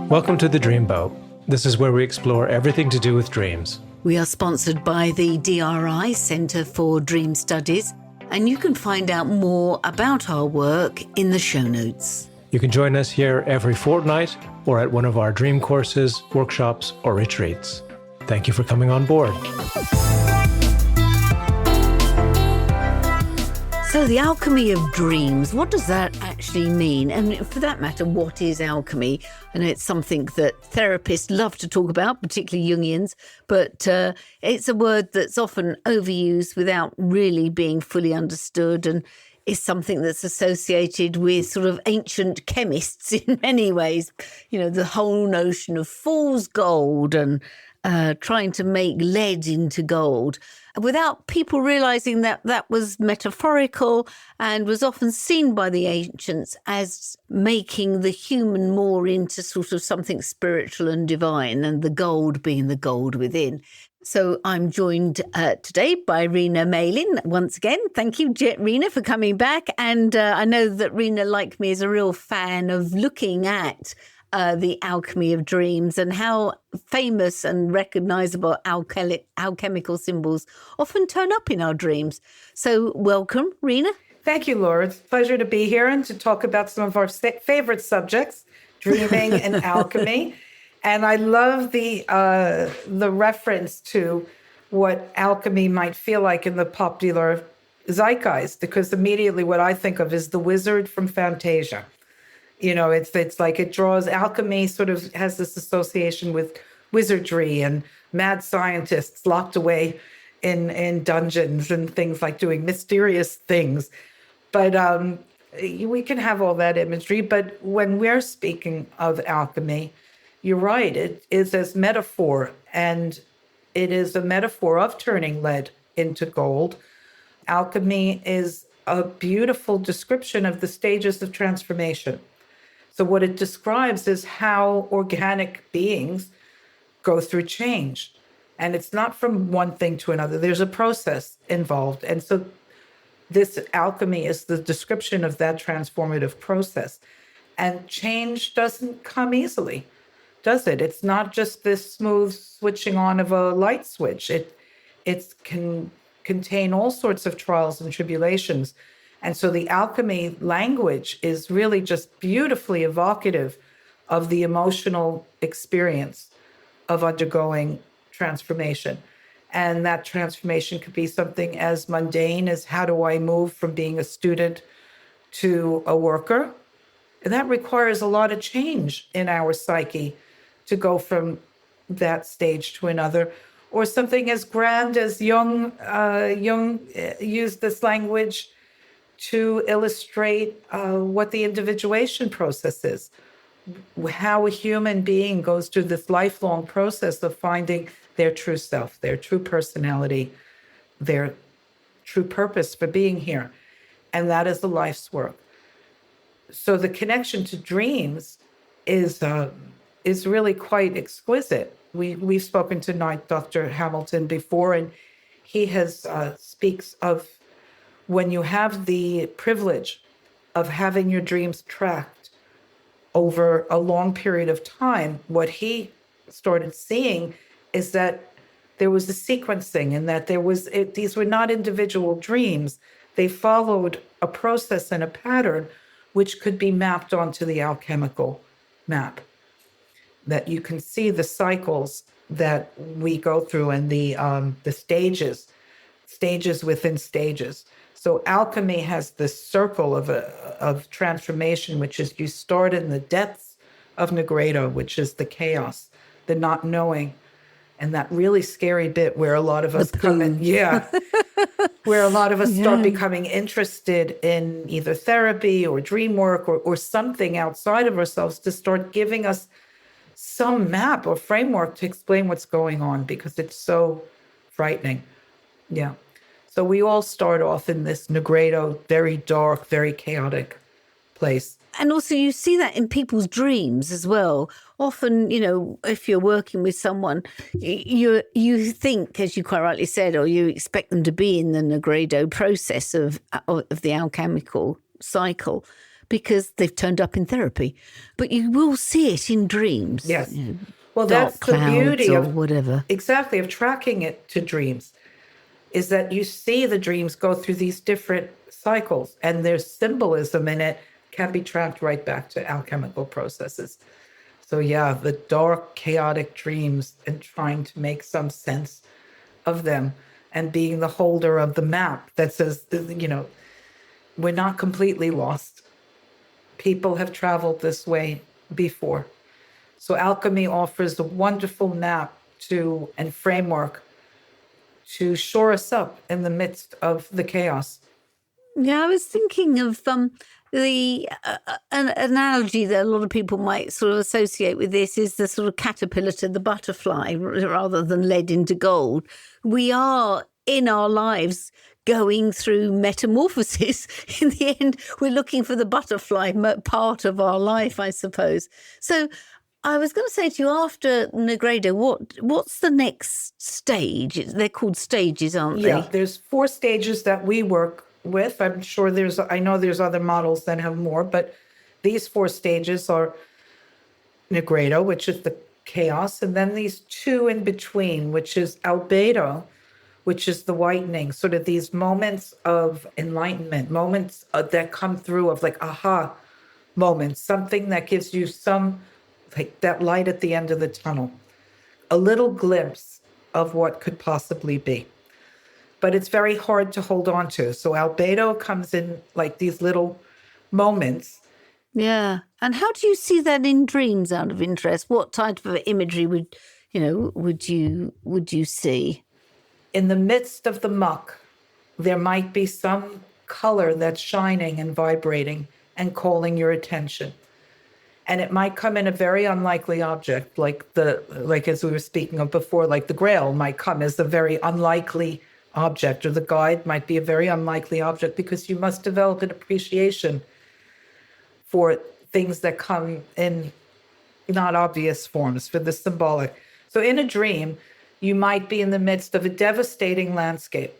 Welcome to The Dreamboat. This is where we explore everything to do with dreams. We are sponsored by the DRI, Centre for Dream Studies, and you can find out more about our work in the show notes. You can join us here every fortnight or at one of our dream courses, workshops, or retreats. Thank you for coming on board. So the alchemy of dreams, what does that actually mean? And for that matter, what is alchemy? I know it's something that therapists love to talk about, particularly Jungians, but it's a word that's often overused without really being fully understood, and is something that's associated with sort of ancient chemists in many ways. You know, the whole notion of fool's gold and trying to make lead into gold, without people realizing that that was metaphorical and was often seen by the ancients as making the human more into sort of something spiritual and divine, and the gold being the gold within. So I'm joined today by Rina Malin once again. Thank you, Rina, for coming back. And I know that Rina, like me, is a real fan of looking at the alchemy of dreams and how famous and recognizable alchemical symbols often turn up in our dreams. So welcome, Rina. Thank you, Laura. It's a pleasure to be here and to talk about some of our favorite subjects, dreaming and alchemy. And I love the reference to what alchemy might feel like in the popular zeitgeist, because immediately what I think of is the wizard from Fantasia. You know, it's like it draws, alchemy sort of has this association with wizardry and mad scientists locked away in dungeons and things, like doing mysterious things. But we can have all that imagery. But when we're speaking of alchemy, you're right, it is as metaphor, and it is a metaphor of turning lead into gold. Alchemy is a beautiful description of the stages of transformation. So what it describes is how organic beings go through change. And it's not from one thing to another. There's a process involved. And so this alchemy is the description of that transformative process. And change doesn't come easily, does it? It's not just this smooth switching on of a light switch. It can contain all sorts of trials and tribulations. And so the alchemy language is really just beautifully evocative of the emotional experience of undergoing transformation. And that transformation could be something as mundane as, how do I move from being a student to a worker? And that requires a lot of change in our psyche to go from that stage to another. Or something as grand as Jung used this language to illustrate what the individuation process is, how a human being goes through this lifelong process of finding their true self, their true personality, their true purpose for being here. And that is the life's work. So the connection to dreams is really quite exquisite. We've spoken to Dr. Hamilton before, and he has speaks of when you have the privilege of having your dreams tracked over a long period of time, what he started seeing is that there was a sequencing, and that these were not individual dreams. They followed a process and a pattern which could be mapped onto the alchemical map, that you can see the cycles that we go through and the stages within stages. So alchemy has this circle of transformation, which is you start in the depths of Negredo, which is the chaos, the not knowing, and that really scary bit where a lot of us come in, where a lot of us start becoming interested in either therapy or dream work or something outside of ourselves to start giving us some map or framework to explain what's going on, because it's so frightening. Yeah. So we all start off in this Negredo, very dark, very chaotic place. And also you see that in people's dreams as well. Often, you know, if you're working with someone, you think, as you quite rightly said, or you expect them to be in the Negredo process of the alchemical cycle. because they've turned up in therapy. But you will see it in dreams. Yes. You know, Well, dark that's the clouds beauty or of whatever. exactly of tracking it to dreams, is that you see the dreams go through these different cycles, and there's symbolism in it, can be tracked right back to alchemical processes. So yeah, the dark, chaotic dreams and trying to make some sense of them, and being the holder of the map that says, you know, we're not completely lost. People have traveled this way before. So alchemy offers a wonderful map to and framework to shore us up in the midst of the chaos. Yeah, I was thinking of the an analogy that a lot of people might sort of associate with this is the sort of caterpillar to the butterfly rather than lead into gold. We are in our lives going through metamorphosis. In the end, we're looking for the butterfly part of our life, I suppose. So I was going to say to you, after Negredo, what's the next stage? They're called stages, aren't they? Yeah, there's 4 stages that we work with. I'm sure I know there's other models that have more, but these 4 stages are Negredo, which is the chaos, and then these 2 in between, which is Albedo, which is the whitening, sort of these moments of enlightenment, moments that come through of like aha moments, something that gives you some, like that light at the end of the tunnel, a little glimpse of what could possibly be. But it's very hard to hold on to. So albedo comes in like these little moments. Yeah. And how do you see that in dreams, out of interest? What type of imagery would you see? In the midst of the muck, there might be some color that's shining and vibrating and calling your attention. And it might come in a very unlikely object, like as we were speaking of before, like the Grail might come as a very unlikely object, or the guide might be a very unlikely object, because you must develop an appreciation for things that come in not obvious forms, for the symbolic. So in a dream, you might be in the midst of a devastating landscape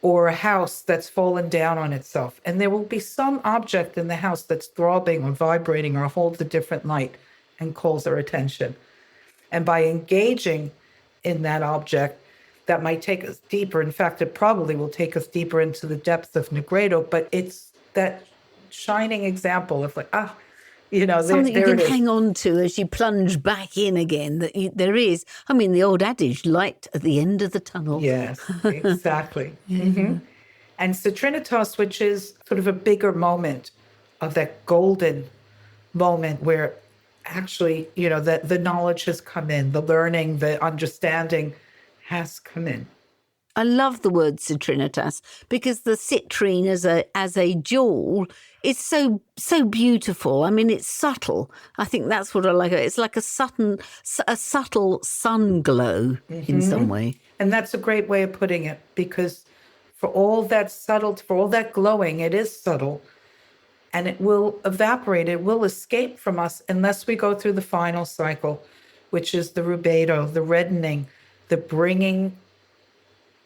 or a house that's fallen down on itself. And there will be some object in the house that's throbbing or vibrating or holds a different light and calls our attention. And by engaging in that object, that might take us deeper. In fact, it probably will take us deeper into the depths of Negredo, but it's that shining example of like, something there you it can is. hang on to as you plunge back in again. There is, I mean, the old adage, light at the end of the tunnel. Yes, exactly. Mm-hmm. And Citrinitas, which is sort of a bigger moment of that golden moment where actually, that the knowledge has come in, the learning, the understanding has come in. I love the word citrinitas because the citrine as a jewel is so beautiful. I mean, it's subtle. I think that's what I like. It's like a subtle sun glow in some way. And that's a great way of putting it, because for all that subtle, for all that glowing, it is subtle, and it will evaporate. It will escape from us unless we go through the final cycle, which is the rubedo, the reddening, the bringing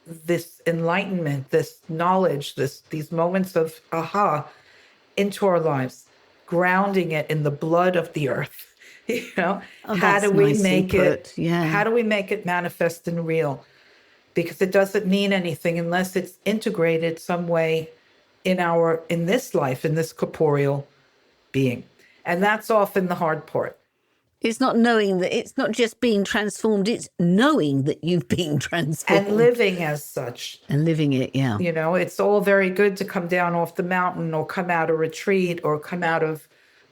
this enlightenment, this knowledge, these moments of aha into our lives, grounding it in the blood of the earth. How do we make it? Yeah. How do we make it manifest and real? Because it doesn't mean anything unless it's integrated some way in this life, in this corporeal being. And that's often the hard part. It's not knowing that, it's not just being transformed, it's knowing that you've been transformed. And living as such. And living it, yeah. It's all very good to come down off the mountain or come out of retreat or come out of,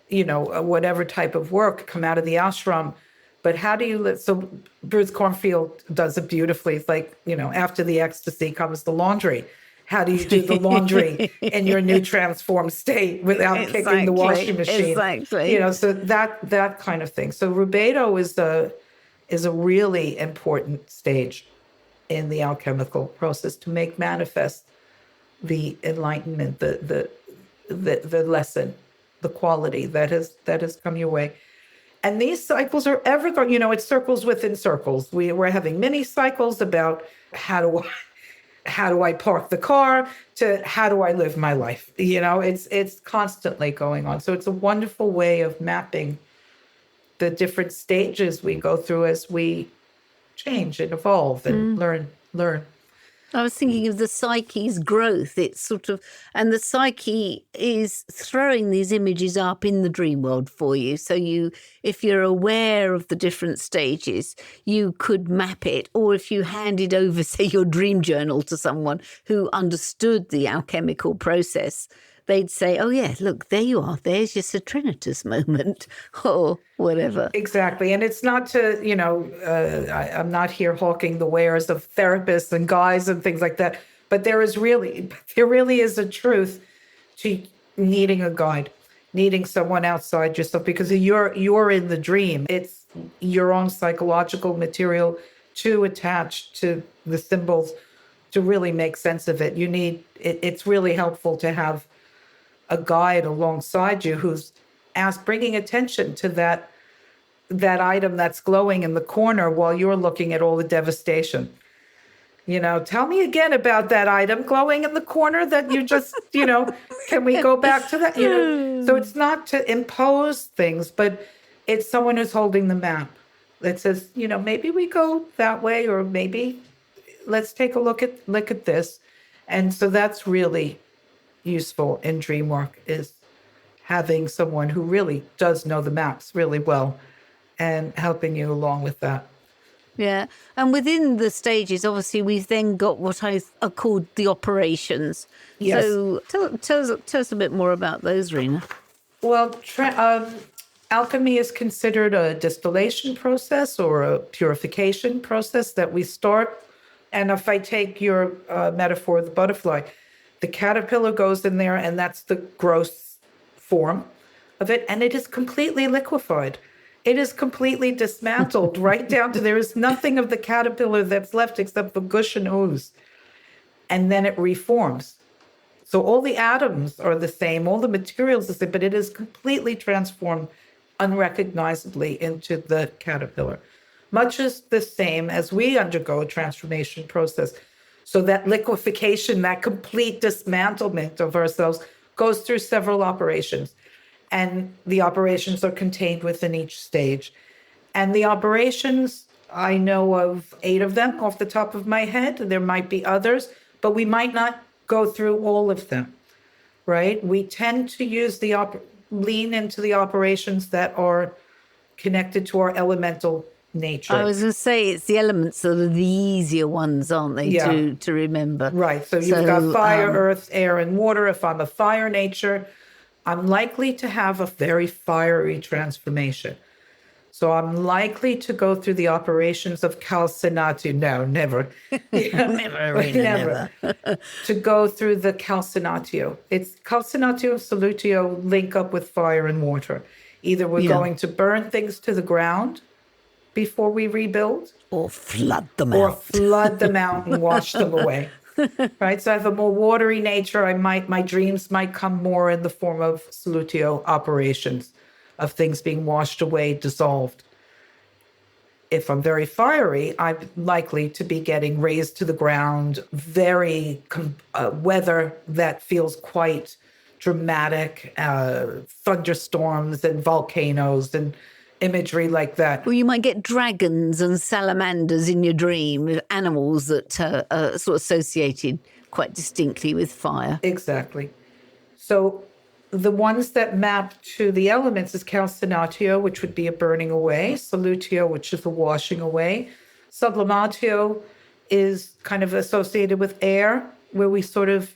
whatever type of work, come out of the ashram. But how do you live? So Bruce Cornfield does it beautifully. It's like, after the ecstasy comes the laundry. How do you do the laundry in your new transformed state without kicking the washing machine? Exactly. So that kind of thing. So rubedo is a really important stage in the alchemical process to make manifest the enlightenment, the lesson, the quality that has come your way. And these cycles are ever going. It's circles within circles. We're having many cycles about how how do I park the car to how do I live my life? It's constantly going on. So it's a wonderful way of mapping the different stages we go through as we change and evolve and learn. I was thinking of the psyche's growth. It's sort of, and the psyche is throwing these images up in the dream world for you. So if you're aware of the different stages, you could map it. Or if you handed over, say, your dream journal to someone who understood the alchemical process, they'd say, oh, yeah, look, there you are. There's your Citrinitas moment or whatever. Exactly. And it's not to, I'm not here hawking the wares of therapists and guys and things like that. But there really is a truth to needing a guide, needing someone outside yourself, because you're in the dream. It's your own psychological material to attach to the symbols to really make sense of it. It's really helpful to have a guide alongside you who's bringing attention to that item that's glowing in the corner while you're looking at all the devastation. Tell me again about that item glowing in the corner that you just, can we go back to that? So it's not to impose things, but it's someone who's holding the map that says, maybe we go that way, or maybe let's take a look at this. And so that's really useful in dream work, is having someone who really does know the maps really well and helping you along with that. Yeah. And within the stages, obviously, we've then got what are called the operations. Yes. So tell us a bit more about those, Rina. Well, alchemy is considered a distillation process or a purification process that we start. And if I take your metaphor of the butterfly, the caterpillar goes in there, and that's the gross form of it. And it is completely liquefied. It is completely dismantled right down to there is nothing of the caterpillar that's left except the gush and ooze. And then it reforms. So all the atoms are the same, all the materials are the same, but it is completely transformed unrecognizably into the caterpillar. Much as the same as we undergo a transformation process. So that liquefaction, that complete dismantlement of ourselves goes through several operations. And the operations are contained within each stage. And the operations, I know of 8 of them off the top of my head. There might be others, but we might not go through all of them, right? We tend to use lean into the operations that are connected to our elemental nature. I was going to say it's the elements that are the easier ones, aren't they, to remember? Right. So you've got fire, earth, air, and water. If I'm a fire nature, I'm likely to have a very fiery transformation. So I'm likely to go through the operations of calcinatio. No, never. Never. To go through the calcinatio. It's calcinatio, solutio link up with fire and water. Either we're going to burn things to the ground before we rebuild, or flood them out, and wash them away. Right. So I have a more watery nature. My dreams might come more in the form of solutio operations, of things being washed away, dissolved. If I'm very fiery, I'm likely to be getting razed to the ground, very weather that feels quite dramatic, thunderstorms and volcanoes and imagery like that. Well, you might get dragons and salamanders in your dream, animals that are sort of associated quite distinctly with fire. Exactly. So the ones that map to the elements is calcinatio, which would be a burning away, solutio, which is a washing away. Sublimatio is kind of associated with air, where we sort of...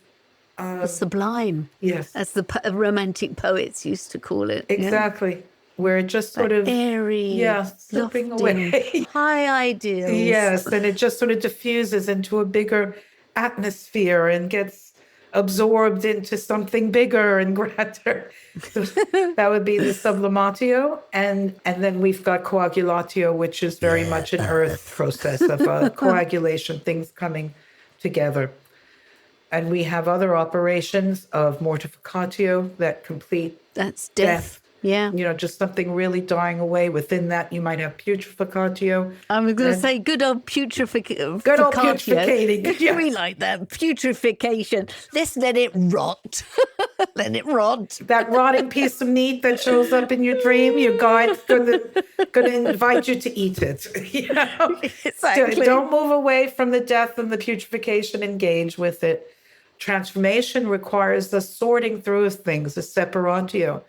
the sublime. Yes. As the romantic poets used to call it. Exactly. Yeah. Where it just sort of... airy, slipping away. High ideals. Yes, and it just sort of diffuses into a bigger atmosphere and gets absorbed into something bigger and grander. So that would be the sublimatio. And then we've got coagulatio, which is very much an earth process of coagulation, things coming together. And we have other operations of mortificatio that complete That's death. Yeah. Just something really dying away. Within that, you might have putrefatio. I was going to say good old putrefaction. Good old putrefacating. Yes. We like that. Putrefaction. Let's let it rot. Let it rot. That rotting piece of meat that shows up in your dream, your guide's going to invite you to eat it. Exactly. Don't move away from the death and the putrefaction. Engage with it. Transformation requires the sorting through of things, the separatio.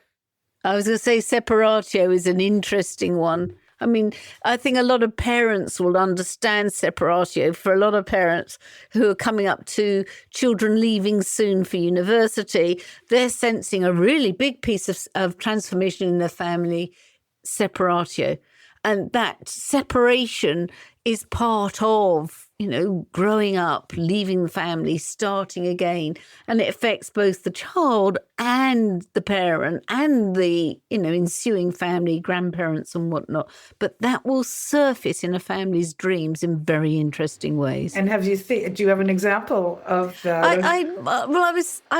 I was going to say separatio is an interesting one. I mean, I think a lot of parents will understand separatio. For a lot of parents who are coming up to children leaving soon for university, they're sensing a really big piece of transformation in their family, separatio. And that separation is part of, growing up, leaving the family, starting again. And it affects both the child and the parent and the, ensuing family, grandparents and whatnot. But that will surface in a family's dreams in very interesting ways. And do you have an example of that? I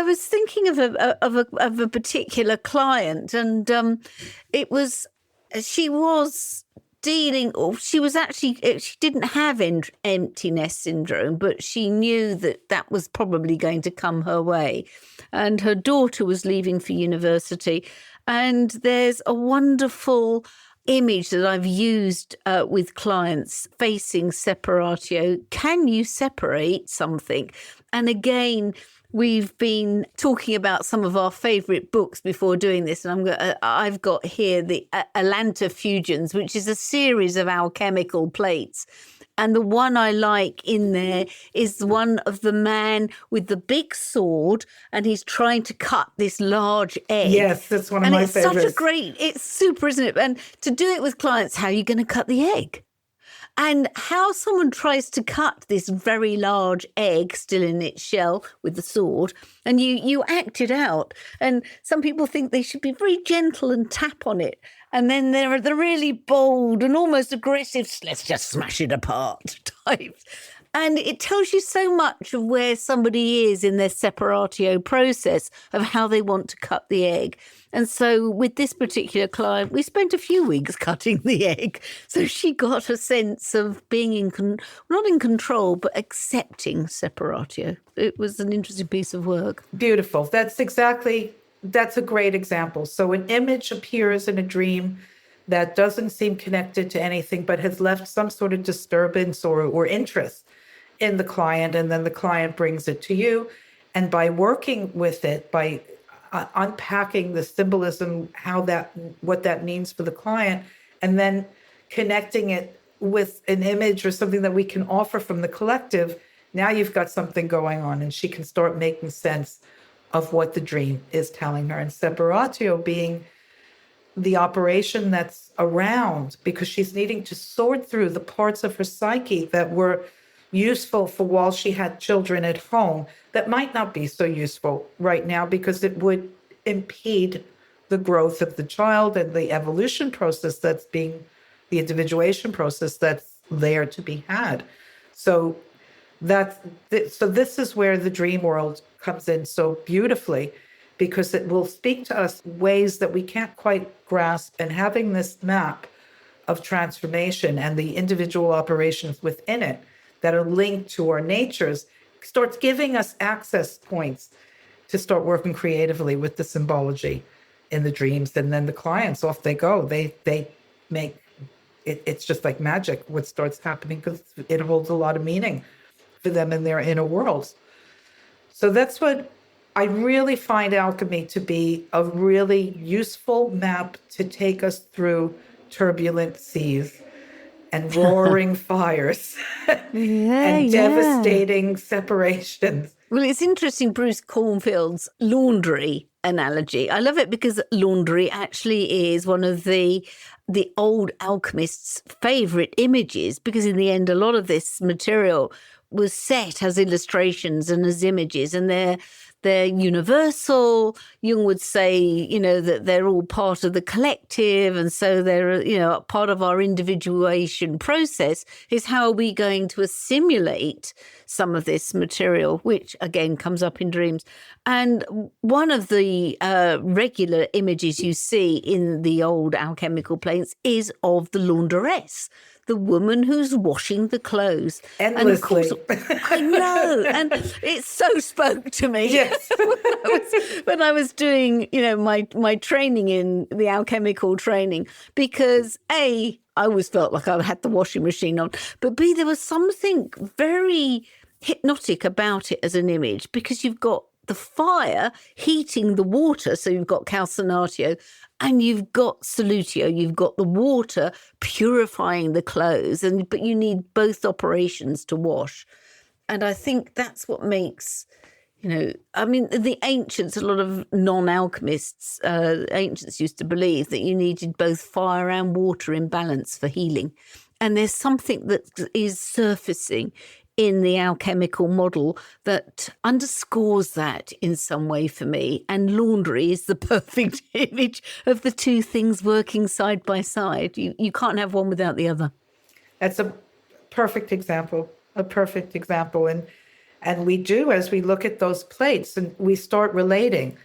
was thinking of a particular client, and she didn't have empty nest syndrome, but she knew that was probably going to come her way. And her daughter was leaving for university. And there's a wonderful image that I've used with clients facing separatio. Can you separate something? And again, we've been talking about some of our favourite books before doing this, and I've got here the Allantofusions, which is a series of alchemical plates. And the one I like in there is the one of the man with the big sword, and he's trying to cut this large egg. Yes, that's one of my favorites. It's super, isn't it? And to do it with clients, how are you going to cut the egg? And how someone tries to cut this very large egg still in its shell with the sword, and you act it out. And some people think they should be very gentle and tap on it. And then there are the really bold and almost aggressive, let's just smash it apart types. And it tells you so much of where somebody is in their separatio process of how they want to cut the egg. And so with this particular client, we spent a few weeks cutting the egg. So she got a sense of being not in control, but accepting separatio. It was an interesting piece of work. Beautiful. That's a great example. So an image appears in a dream that doesn't seem connected to anything, but has left some sort of disturbance or interest in the client, and then the client brings it to you. And by working with it, by unpacking the symbolism, what that means for the client, and then connecting it with an image or something that we can offer from the collective, now you've got something going on, and she can start making sense of what the dream is telling her. And separatio being the operation that's around, because she's needing to sort through the parts of her psyche that were useful for while she had children at home that might not be so useful right now, because it would impede the growth of the child and the evolution process the individuation process that's there to be had. So this is where the dream world comes in so beautifully, because it will speak to us ways that we can't quite grasp. And having this map of transformation and the individual operations within it that are linked to our natures starts giving us access points to start working creatively with the symbology in the dreams. And then the clients, off they go. They make it, it's just like magic what starts happening, because it holds a lot of meaning for them in their inner worlds. So that's what I really find alchemy to be, a really useful map to take us through turbulent seas and roaring fires and devastating separations. Well, it's interesting, Bruce Cornfield's laundry analogy. I love it because laundry actually is one of the old alchemists' favourite images, because in the end, a lot of this material was set as illustrations and as images, and they're they're universal. Jung would say, that they're all part of the collective. And so they're, part of our individuation process is how are we going to assimilate some of this material, which again comes up in dreams. And one of the regular images you see in the old alchemical plates is of the laundress, the woman who's washing the clothes. Endlessly. And of course, I know. And it so spoke to me. Yes. when I was doing, my training in the alchemical training, because A, I always felt like I had the washing machine on, but B, there was something very hypnotic about it as an image, because you've got the fire heating the water, so you've got calcinatio, and you've got solutio, you've got the water purifying the clothes, but you need both operations to wash. And I think that's what makes, the ancients, a lot of non-alchemists, ancients used to believe that you needed both fire and water in balance for healing. And there's something that is surfacing in the alchemical model that underscores that in some way for me. And laundry is the perfect image of the two things working side by side. You can't have one without the other. That's a perfect example. And we do, as we look at those plates and we start relating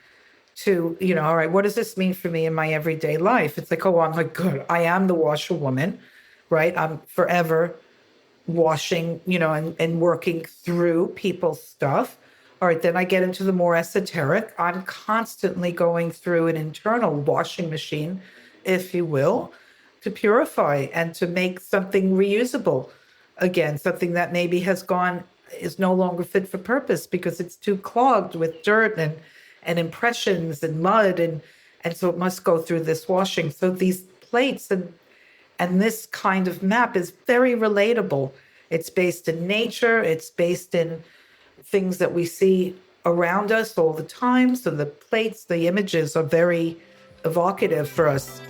to, all right, what does this mean for me in my everyday life? It's like, I'm like, good. I am the washerwoman, right? I'm forever washing, and working through people's stuff. All right, then I get into the more esoteric. I'm constantly going through an internal washing machine, if you will, to purify and to make something reusable again, something that maybe is no longer fit for purpose because it's too clogged with dirt and impressions and mud. And so it must go through this washing. So these plates and this kind of map is very relatable. It's based in nature. It's based in things that we see around us all the time. So the plates, the images are very evocative for us.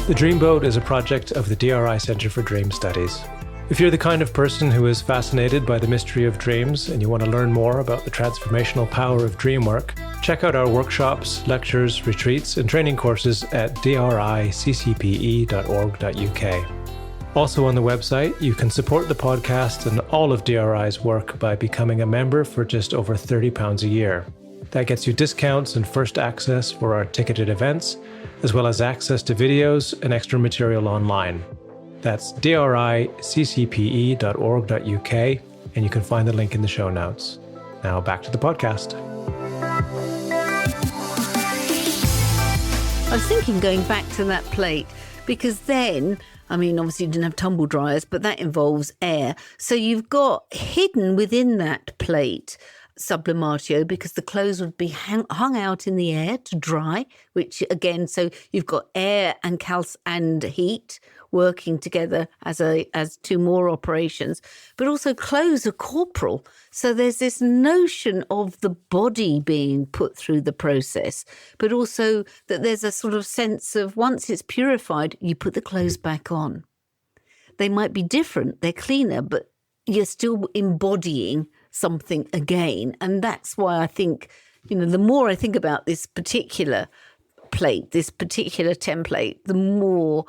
The Dreamboat is a project of the DRI Center for Dream Studies. If you're the kind of person who is fascinated by the mystery of dreams and you want to learn more about the transformational power of dream work, check out our workshops, lectures, retreats, and training courses at driccpe.org.uk. Also on the website, you can support the podcast and all of DRI's work by becoming a member for just over £30 a year. That gets you discounts and first access for our ticketed events, as well as access to videos and extra material online. That's driccpe.org.uk, and you can find the link in the show notes. Now back to the podcast. I was thinking going back to that plate, because then, obviously you didn't have tumble dryers, but that involves air. So you've got hidden within that plate sublimatio, because the clothes would be hung out in the air to dry, which again, so you've got air and and heat working together as two more operations, but also clothes are corporal. So there's this notion of the body being put through the process, but also that there's a sort of sense of once it's purified, you put the clothes back on. They might be different, they're cleaner, but you're still embodying something again. And that's why I think, the more I think about this particular plate, this particular template, the more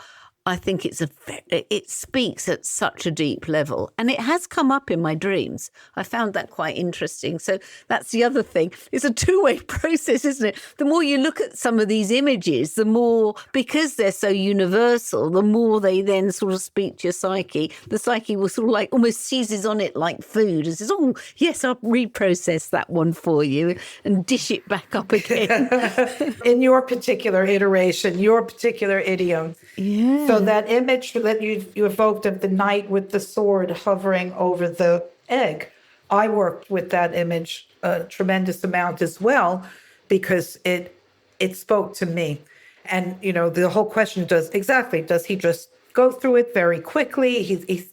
I think it speaks at such a deep level. And it has come up in my dreams. I found that quite interesting. So that's the other thing. It's a two-way process, isn't it? The more you look at some of these images, the more, because they're so universal, the more they then sort of speak to your psyche. The psyche will sort of like almost seizes on it like food and says, oh, yes, I'll reprocess that one for you and dish it back up again. In your particular iteration, your particular idiom. Yeah. So that image that you evoked of the knight with the sword hovering over the egg, I worked with that image a tremendous amount as well, because it spoke to me. And, the whole question does he just go through it very quickly?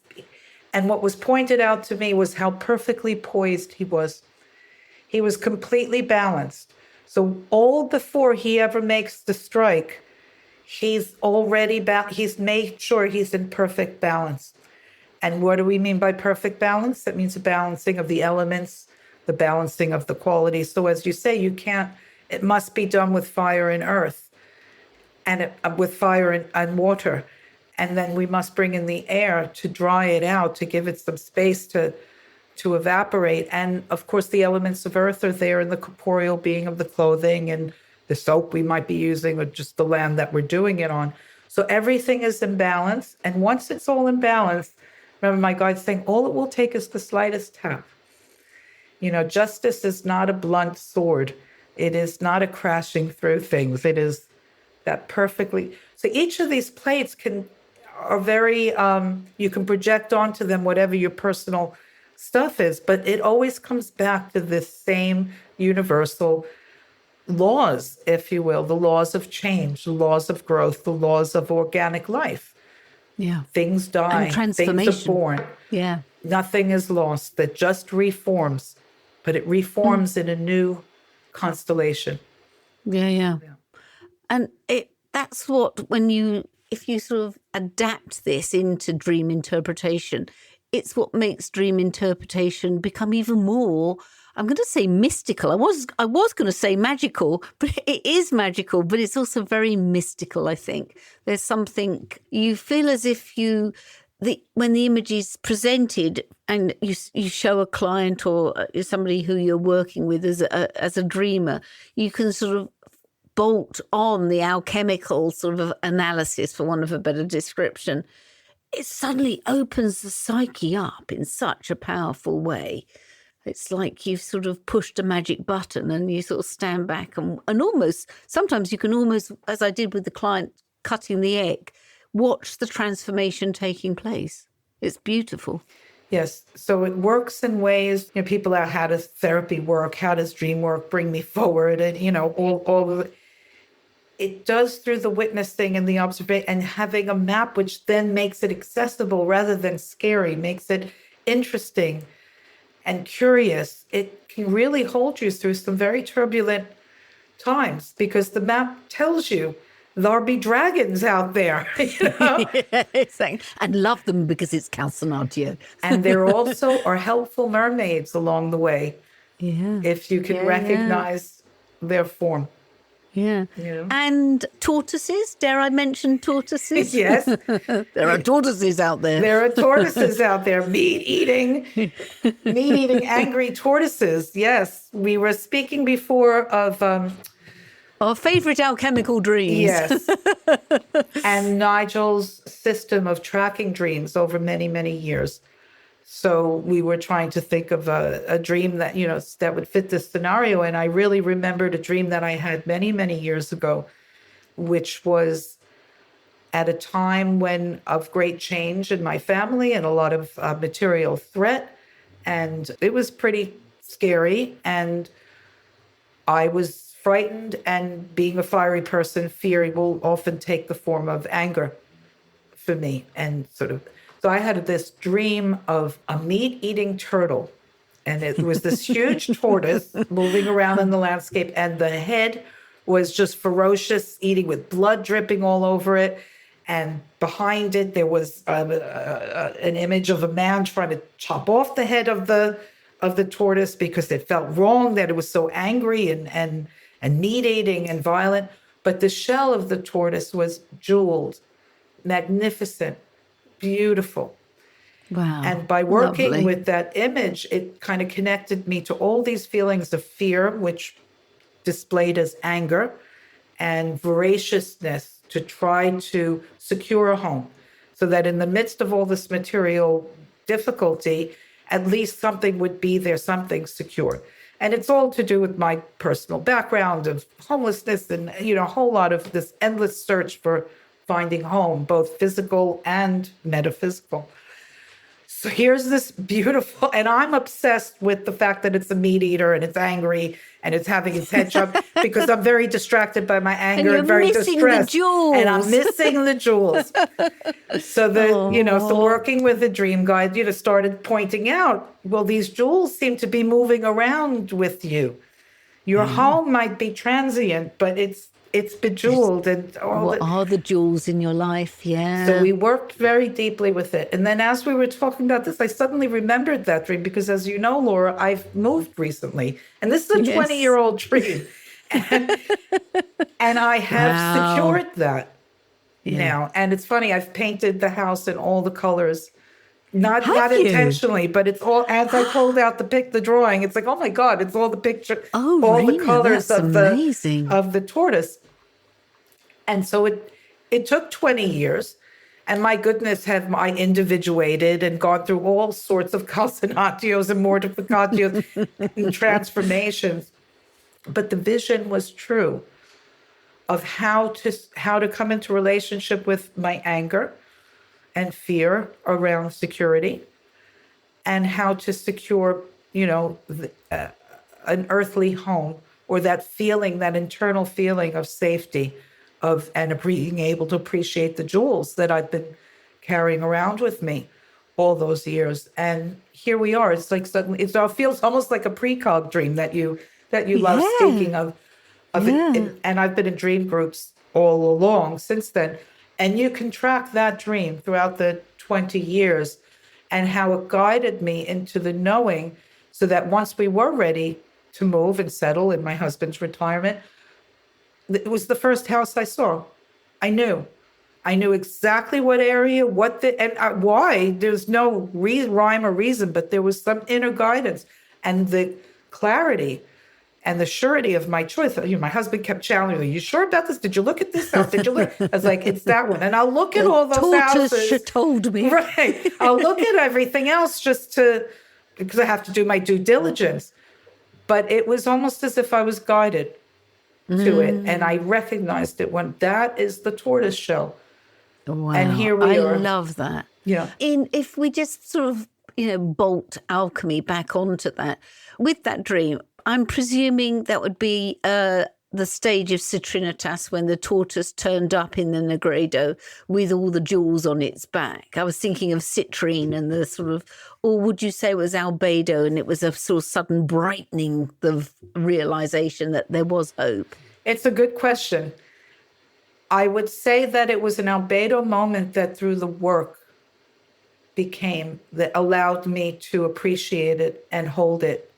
And what was pointed out to me was how perfectly poised he was. He was completely balanced. So all before he ever makes the strike, he's made sure he's in perfect balance. And what do we mean by perfect balance? That means a balancing of the elements the balancing of the qualities. So as you say, it must be done with fire and earth, and with fire and water. And then we must bring in the air to dry it out, to give it some space to evaporate. And of course, the elements of earth are there in the corporeal being of the clothing and the soap we might be using, or just the land that we're doing it on. So everything is in balance. And once it's all in balance, remember my guide saying, all it will take is the slightest tap. Justice is not a blunt sword. It is not a crashing through things. It is that perfectly. So each of these plates are very, you can project onto them whatever your personal stuff is, but it always comes back to this same universal laws, if you will, the laws of change, the laws of growth, the laws of organic life. Yeah. Things die, and transformation. things are born. Yeah. Nothing is lost. That just reforms, but it reforms in a new constellation. Yeah. And that's what, if you sort of adapt this into dream interpretation, it's what makes dream interpretation become even more, I'm going to say mystical. I was going to say magical, but it is magical, but it's also very mystical, I think. There's something, you feel as if when the image is presented and you show a client or somebody who you're working with as a dreamer, you can sort of bolt on the alchemical sort of analysis, for want of a better description. It suddenly opens the psyche up in such a powerful way. It's like you've sort of pushed a magic button and you sort of stand back and almost, sometimes you can almost, as I did with the client cutting the egg, watch the transformation taking place. It's beautiful. Yes. So it works in ways, people are, how does therapy work? How does dream work bring me forward? And, all of it. It does through the witnessing and the observation, and having a map, which then makes it accessible rather than scary, makes it interesting and curious. It can really hold you through some very turbulent times, because the map tells you there'll be dragons out there, Exactly. And love them because it's Calcinatio. And there also are helpful mermaids along the way. Yeah. If you can recognize their form. Yeah. And tortoises, dare I mention tortoises? Yes. There are tortoises out there. There are tortoises out there, meat-eating, angry tortoises. Yes. We were speaking before of... our favourite alchemical dreams. Yes. And Nigel's system of tracking dreams over many, many years. So we were trying to think of a dream that, that would fit this scenario. And I really remembered a dream that I had many, many years ago, which was at a time of great change in my family and a lot of material threat. And it was pretty scary. And I was frightened. And being a fiery person, fear will often take the form of anger for me. And so I had this dream of a meat-eating turtle, and it was this huge tortoise moving around in the landscape, and the head was just ferocious, eating with blood dripping all over it. And behind it, there was an image of a man trying to chop off the head of the tortoise because it felt wrong that it was so angry and meat-eating and violent. But the shell of the tortoise was jeweled, magnificent, beautiful. Wow. And by working Lovely. with that image, it kind of connected me to all these feelings of fear, which displayed as anger, and voraciousness to try to secure a home, so that in the midst of all this material difficulty, at least something would be there, something secure. And it's all to do with my personal background of homelessness and, a whole lot of this endless search for finding home, both physical and metaphysical. So here's this beautiful, and I'm obsessed with the fact that it's a meat eater and it's angry and it's having its head chopped because I'm very distracted by my anger and very distressed. And I'm missing the jewels. So so working with the dream guide, started pointing out, well, these jewels seem to be moving around with you. Your home might be transient, but it's bejeweled and all What are the jewels in your life? Yeah. So we worked very deeply with it. And then as we were talking about this, I suddenly remembered that dream because, as you know, Laura, I've moved recently. And this is a 20-year-old dream. And I have secured that now. And it's funny, I've painted the house in all the colors. Not intentionally, but it's all, as I pulled out the drawing, it's like, oh my God, it's all the picture, all Rina, the colors that's of amazing. of the tortoise. And so it took 20 years. And my goodness, have I individuated and gone through all sorts of calcinatios and mortificatios and transformations. But the vision was true of how to come into relationship with my anger and fear around security, and how to secure, an earthly home, or that feeling, that internal feeling of safety, and being able to appreciate the jewels that I've been carrying around with me all those years. And here we are. It's like suddenly it feels almost like a precog dream that you love speaking of it. And I've been in dream groups all along since then. And you can track that dream throughout the 20 years and how it guided me into the knowing, so that once we were ready to move and settle in my husband's retirement, it was the first house I saw. I knew exactly what area, why. There's no rhyme or reason, but there was some inner guidance and the clarity and the surety of my choice. My husband kept challenging me. You sure about this? Did you look at this house? Did you look? I was like, it's that one. And I'll look at all those houses. Tortoise told me. Right. I'll look at everything else because I have to do my due diligence. But it was almost as if I was guided to it. And I recognized it when that is the tortoise shell. Wow. And here we are. I love that. Yeah. If we just sort of, bolt alchemy back onto that, with that dream, I'm presuming that would be the stage of Citrinitas when the tortoise turned up in the Negredo with all the jewels on its back. I was thinking of citrine and the sort of, or would you say it was albedo, and it was a sort of sudden brightening of realization that there was hope? It's a good question. I would say that it was an albedo moment that through the work that allowed me to appreciate it and hold it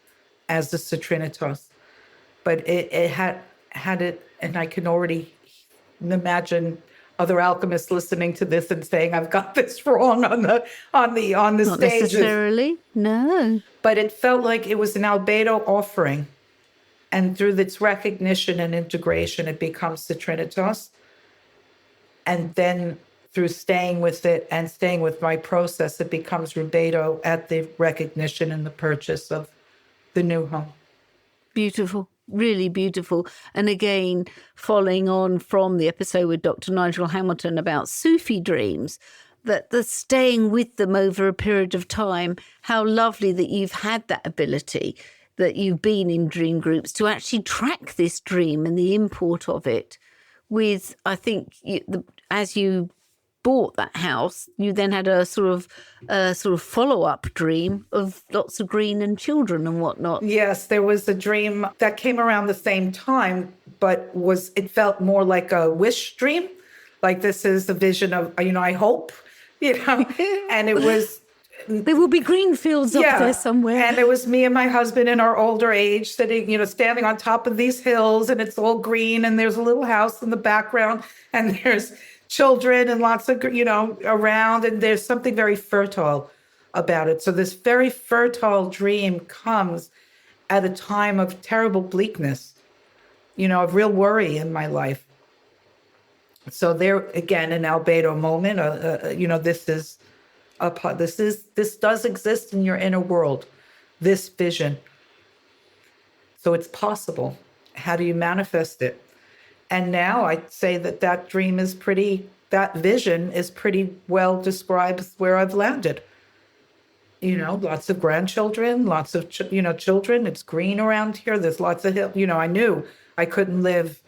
as the Citrinitas. But it had it, and I can already imagine other alchemists listening to this and saying, I've got this wrong on the Not stages. necessarily, no. But it felt like it was an albedo offering. And through its recognition and integration, it becomes Citrinitas. And then through staying with it and staying with my process, it becomes Rubedo at the recognition and the purchase of the new home. Beautiful, really beautiful. And again, following on from the episode with Dr. Nigel Hamilton about Sufi dreams, that the staying with them over a period of time, how lovely that you've had that ability, that you've been in dream groups to actually track this dream and the import of it. With, I think, as you bought that house, you then had a sort of follow-up dream of lots of green and children and whatnot. Yes, there was a dream that came around the same time, but it felt more like a wish dream. Like, this is a vision of, I hope, and it was... There will be green fields up there somewhere. And it was me and my husband in our older age sitting, standing on top of these hills, and it's all green, and there's a little house in the background, and there's children and lots of, around, and there's something very fertile about it. So this very fertile dream comes at a time of terrible bleakness, of real worry in my life. So there, again, an albedo moment, this does exist in your inner world, this vision. So it's possible. How do you manifest it? And now I'd say that dream is that vision is pretty well describes where I've landed. Lots of grandchildren, lots of, children. It's green around here. There's lots of hill. I knew I couldn't live,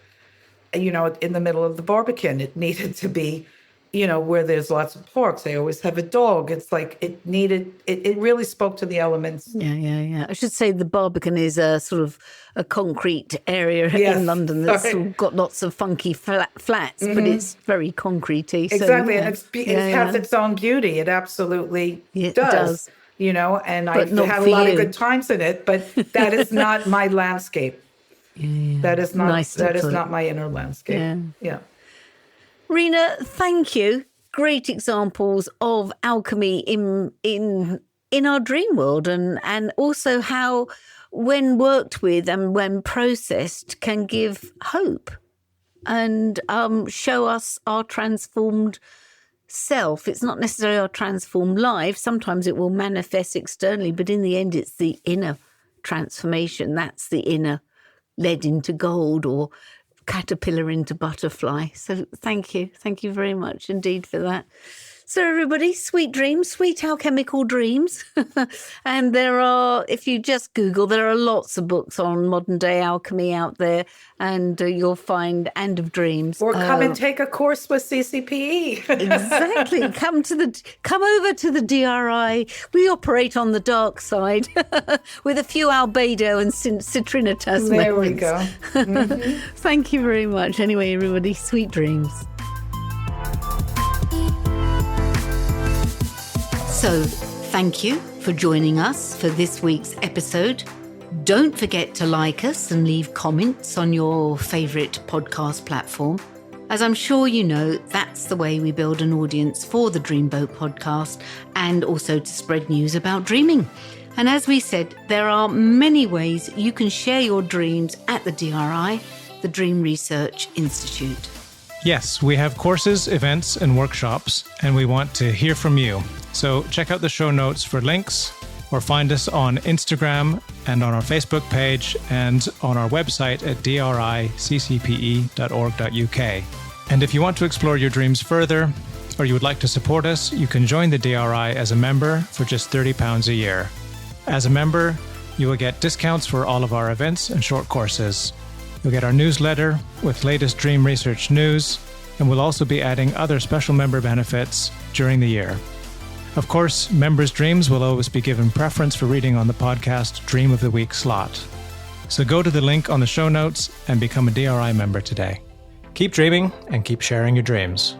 in the middle of the Barbican. It needed to be where there's lots of porks, they always have a dog. It's like it really spoke to the elements. Yeah. I should say the Barbican is a sort of a concrete area in London that's sort of got lots of funky flats, but it's very concretey. Exactly. So, And it has its own beauty. It absolutely it does. And I've had a lot of good times in it, but that is not my landscape. That is not my inner landscape. Yeah. Rina, thank you. Great examples of alchemy in our dream world, and also how, when worked with and when processed, can give hope and show us our transformed self. It's not necessarily our transformed life. Sometimes it will manifest externally, but in the end, it's the inner transformation. That's the inner lead into gold or caterpillar into butterfly. So thank you very much indeed for that. So everybody, sweet dreams, sweet alchemical dreams. And if you just Google, there are lots of books on modern day alchemy out there, and you'll find End of Dreams. Or come and take a course with CCPE. Exactly. Come over to the DRI. We operate on the dark side with a few albedo and citrinitas. There we go. Mm-hmm. Thank you very much. Anyway, everybody, sweet dreams. So, thank you for joining us for this week's episode. Don't forget to like us and leave comments on your favourite podcast platform. As I'm sure you know, that's the way we build an audience for the Dreamboat podcast, and also to spread news about dreaming. And as we said, there are many ways you can share your dreams at the DRI, the Dream Research Institute. Yes, we have courses, events, and workshops, and we want to hear from you. So check out the show notes for links, or find us on Instagram and on our Facebook page and on our website at driccpe.org.uk. And if you want to explore your dreams further, or you would like to support us, you can join the DRI as a member for just £30 a year. As a member, you will get discounts for all of our events and short courses. You'll get our newsletter with latest dream research news, and we'll also be adding other special member benefits during the year. Of course, members' dreams will always be given preference for reading on the podcast Dream of the Week slot. So go to the link on the show notes and become a DRI member today. Keep dreaming and keep sharing your dreams.